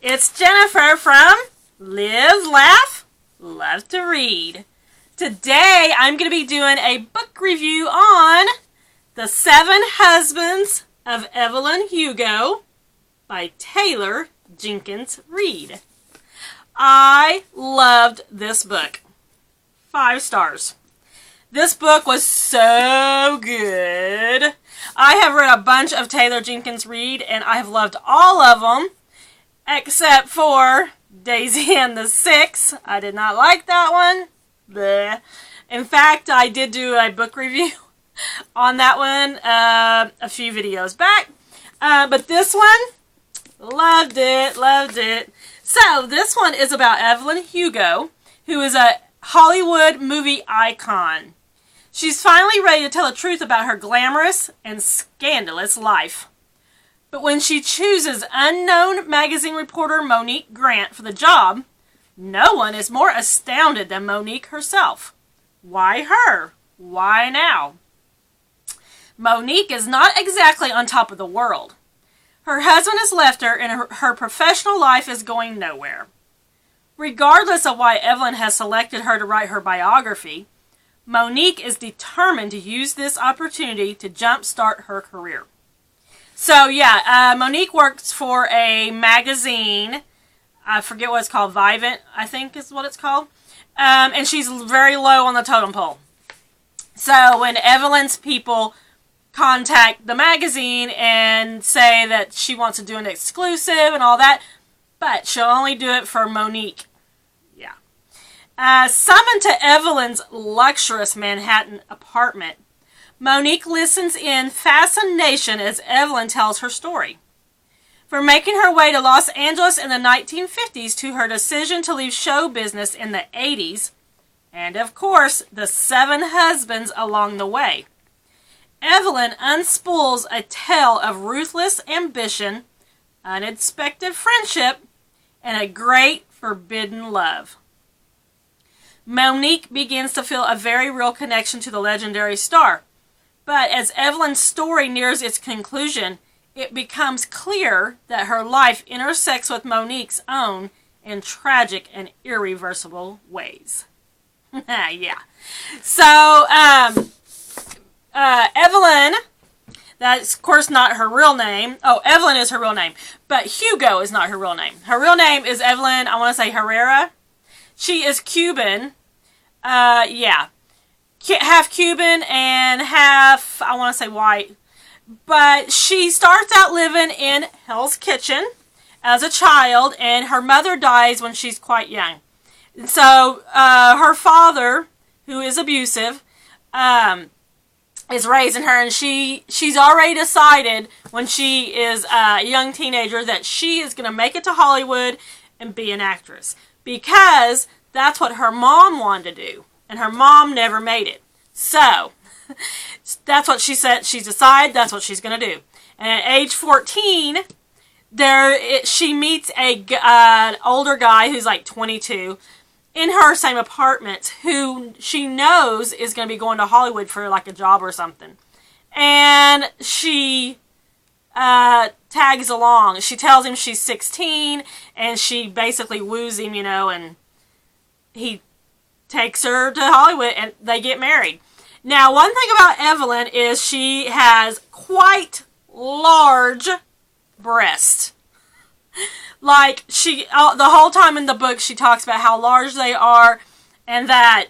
It's Jennifer from Live, Laugh, Love to Read. Today I'm going to be doing a book review on The Seven Husbands of Evelyn Hugo by Taylor Jenkins Reid. I loved this book. 5 stars. This book was so good. I have read a bunch of Taylor Jenkins Reid and I have loved all of them except for Daisy and the Six. I did not like that one. Bleh. In fact, I did do a book review on that one a few videos back. But this one, loved it. So, this one is about Evelyn Hugo, who is a Hollywood movie icon. She's finally ready to tell the truth about her glamorous and scandalous life. But when she chooses unknown magazine reporter Monique Grant for the job, no one is more astounded than Monique herself. Why her? Why now? Monique is not exactly on top of the world. Her husband has left her and her professional life is going nowhere. Regardless of why Evelyn has selected her to write her biography, Monique is determined to use this opportunity to jumpstart her career. So, yeah, Monique works for a magazine. I forget what it's called. Vivint, I think is what it's called. And she's very low on the totem pole. So, when Evelyn's people contact the magazine and say that she wants to do an exclusive and all that, but she'll only do it for Monique. Yeah. Summoned to Evelyn's luxurious Manhattan apartment, Monique listens in fascination as Evelyn tells her story. From making her way to Los Angeles in the 1950s to her decision to leave show business in the 80s, and of course, the 7 husbands along the way, Evelyn unspools a tale of ruthless ambition, unexpected friendship, and a great forbidden love. Monique begins to feel a very real connection to the legendary star. But as Evelyn's story nears its conclusion, it becomes clear that her life intersects with Monique's own in tragic and irreversible ways. Yeah. So, Evelyn, that's of course not her real name. Oh, Evelyn is her real name. But Hugo is not her real name. Her real name is Evelyn, I want to say Herrera. She is Cuban. Yeah. Half Cuban and half, I want to say white. But she starts out living in Hell's Kitchen as a child, and her mother dies when she's quite young. And so her father, who is abusive, is raising her, and she's already decided when she is a young teenager that she is going to make it to Hollywood and be an actress. Because that's what her mom wanted to do. And her mom never made it. So, that's what she said. She's decided that's what she's going to do. And at age 14, she meets an older guy who's like 22 in her same apartment who she knows is going to be going to Hollywood for like a job or something. And she tags along. She tells him she's 16 and she basically woos him, and he takes her to Hollywood and they get married. Now, one thing about Evelyn is she has quite large breasts. Like, the whole time in the book she talks about how large they are and that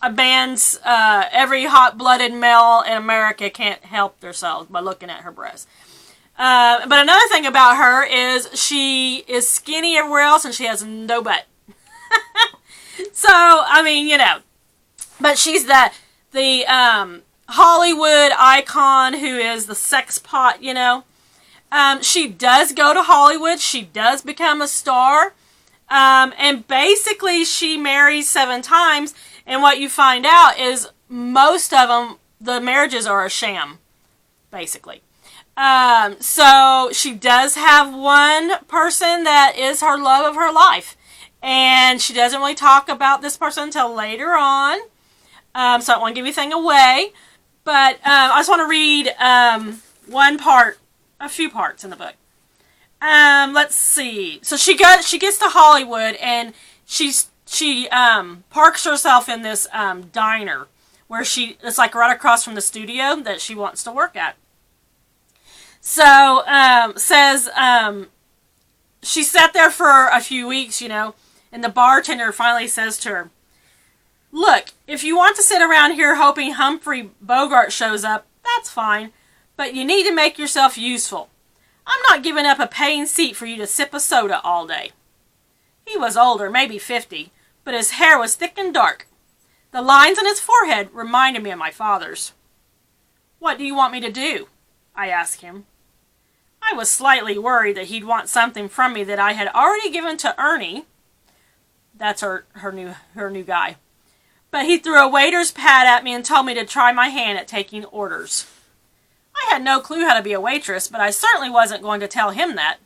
every hot-blooded male in America can't help themselves by looking at her breasts. But another thing about her is she is skinny everywhere else and she has no butt. So, I mean, but she's the Hollywood icon who is the sex pot, She does go to Hollywood. She does become a star. And basically she marries 7 times. And what you find out is most of them, the marriages are a sham, basically. So she does have one person that is her love of her life. And she doesn't really talk about this person until later on. So I don't want to give anything away. But I just want to read one part, a few parts in the book. Let's see. So she gets to Hollywood, and she parks herself in this diner where it's like right across from the studio that she wants to work at. So she sat there for a few weeks, and the bartender finally says to her, "Look, if you want to sit around here hoping Humphrey Bogart shows up, that's fine, but you need to make yourself useful. I'm not giving up a paying seat for you to sip a soda all day." He was older, maybe 50, but his hair was thick and dark. The lines on his forehead reminded me of my father's. "What do you want me to do?" I asked him. I was slightly worried that he'd want something from me that I had already given to Ernie. That's her new guy. But he threw a waiter's pad at me and told me to try my hand at taking orders. I had no clue how to be a waitress, but I certainly wasn't going to tell him that.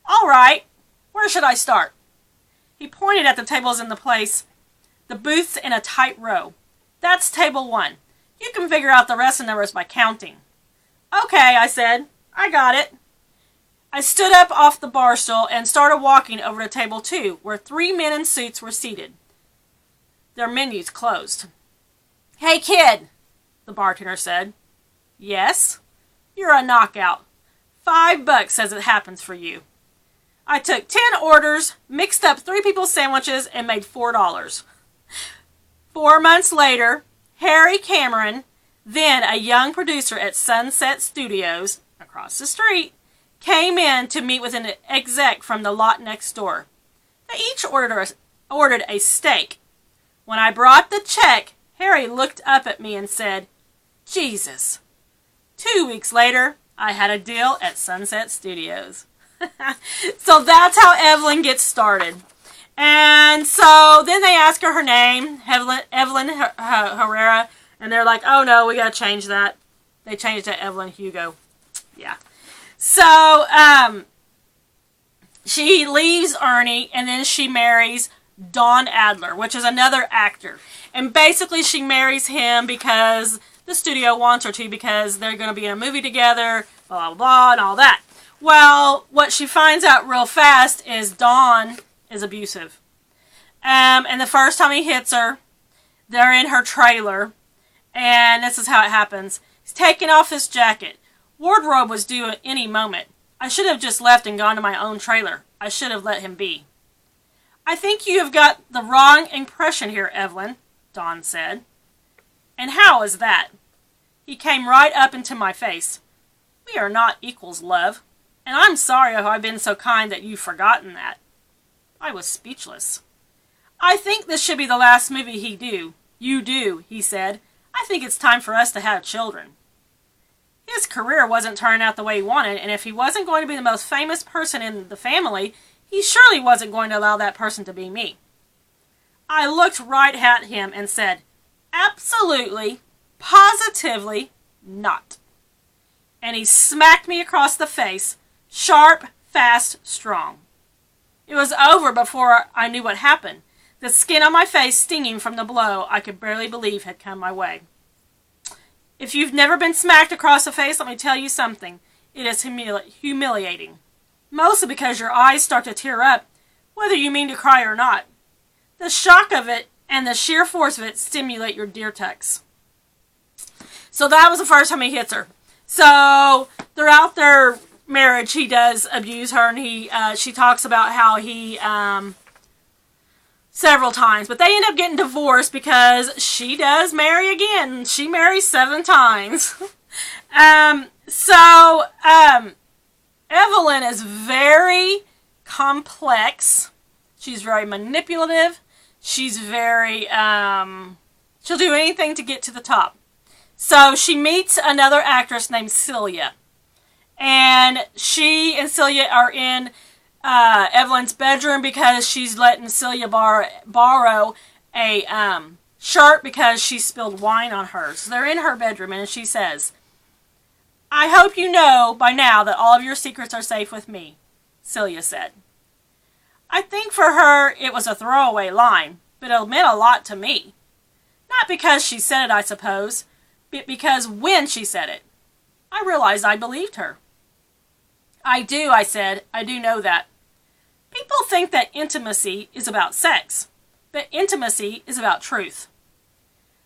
"All right, where should I start?" He pointed at the tables in the place, the booths in a tight row. "That's table 1. You can figure out the rest of the numbers by counting." "Okay," I said. "I got it." I stood up off the bar stool and started walking over to table 2, where 3 men in suits were seated. Their menus closed. "Hey, kid," the bartender said. "Yes?" "You're a knockout. $5 as it happens for you." I took 10 orders, mixed up 3 people's sandwiches, and made $4. 4 months later, Harry Cameron, then a young producer at Sunset Studios, across the street, came in to meet with an exec from the lot next door. They each ordered a steak. When I brought the check, Harry looked up at me and said, "Jesus." 2 weeks later, I had a deal at Sunset Studios. So that's how Evelyn gets started. And so then they ask her name, Evelyn Herrera, and they're like, "Oh no, we gotta change that." They changed it to Evelyn Hugo. Yeah. So, she leaves Ernie, and then she marries Don Adler, which is another actor. And basically she marries him because the studio wants her to, because they're going to be in a movie together, blah, blah, blah, and all that. Well, what she finds out real fast is Don is abusive. And the first time he hits her, they're in her trailer, and this is how it happens. He's taking off his jacket. Wardrobe was due at any moment. I should have just left and gone to my own trailer. I should have let him be. "I think you have got the wrong impression here, Evelyn," Don said. "And how is that?" He came right up into my face. "We are not equals, love. And I'm sorry if I've been so kind that you've forgotten that." I was speechless. "I think this should be the last movie you do, he said. "I think it's time for us to have children." His career wasn't turning out the way he wanted, and if he wasn't going to be the most famous person in the family, he surely wasn't going to allow that person to be me. I looked right at him and said, "Absolutely, positively not." And he smacked me across the face, sharp, fast, strong. It was over before I knew what happened, the skin on my face stinging from the blow I could barely believe had come my way. If you've never been smacked across the face, let me tell you something. It is humiliating. Mostly because your eyes start to tear up, whether you mean to cry or not. The shock of it and the sheer force of it stimulate your deer tucks. So that was the first time he hits her. So throughout their marriage, he does abuse her, and she talks about how he several times, but they end up getting divorced because she does marry again. She marries 7 times. Evelyn is very complex. She's very manipulative. She's very, she'll do anything to get to the top. So she meets another actress named Celia. And she and Celia are in Evelyn's bedroom because she's letting Celia borrow a shirt because she spilled wine on hers. So they're in her bedroom, and she says, "I hope you know by now that all of your secrets are safe with me," Celia said. I think for her it was a throwaway line, but it meant a lot to me. Not because she said it, I suppose, but because when she said it, I realized I believed her. I do, I said. I do know that. People think that intimacy is about sex, but intimacy is about truth.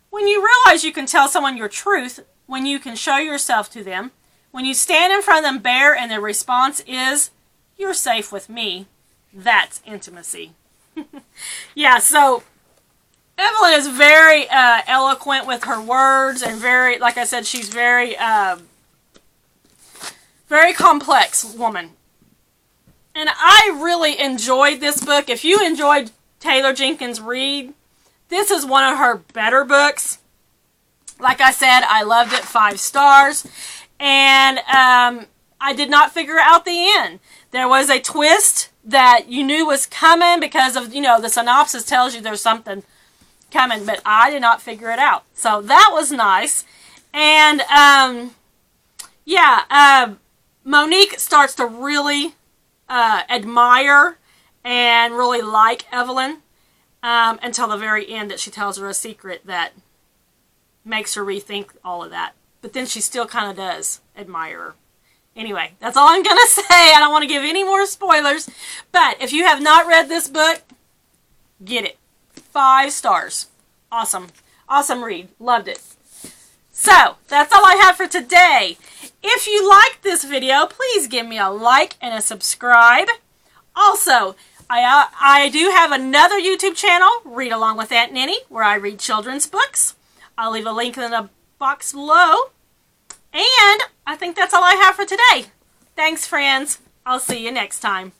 When you realize you can tell someone your truth, when you can show yourself to them, when you stand in front of them bare and their response is, "You're safe with me," that's intimacy. Yeah, so Evelyn is very eloquent with her words and very, like I said, she's very, very complex woman. And I really enjoyed this book. If you enjoyed Taylor Jenkins Reid, this is one of her better books. Like I said, I loved it, 5 stars. And I did not figure out the end. There was a twist that you knew was coming because of, the synopsis tells you there's something coming, but I did not figure it out. So that was nice. And, Monique starts to really admire and really like Evelyn until the very end that she tells her a secret that makes her rethink all of that. But then she still kind of does admire her. Anyway, that's all I'm going to say. I don't want to give any more spoilers. But if you have not read this book, get it. 5 stars. Awesome. Awesome read. Loved it. So, that's all I have for today. If you liked this video, please give me a like and a subscribe. Also, I do have another YouTube channel, Read Along with Aunt Ninny, where I read children's books. I'll leave a link in the box below. And I think that's all I have for today. Thanks, friends. I'll see you next time.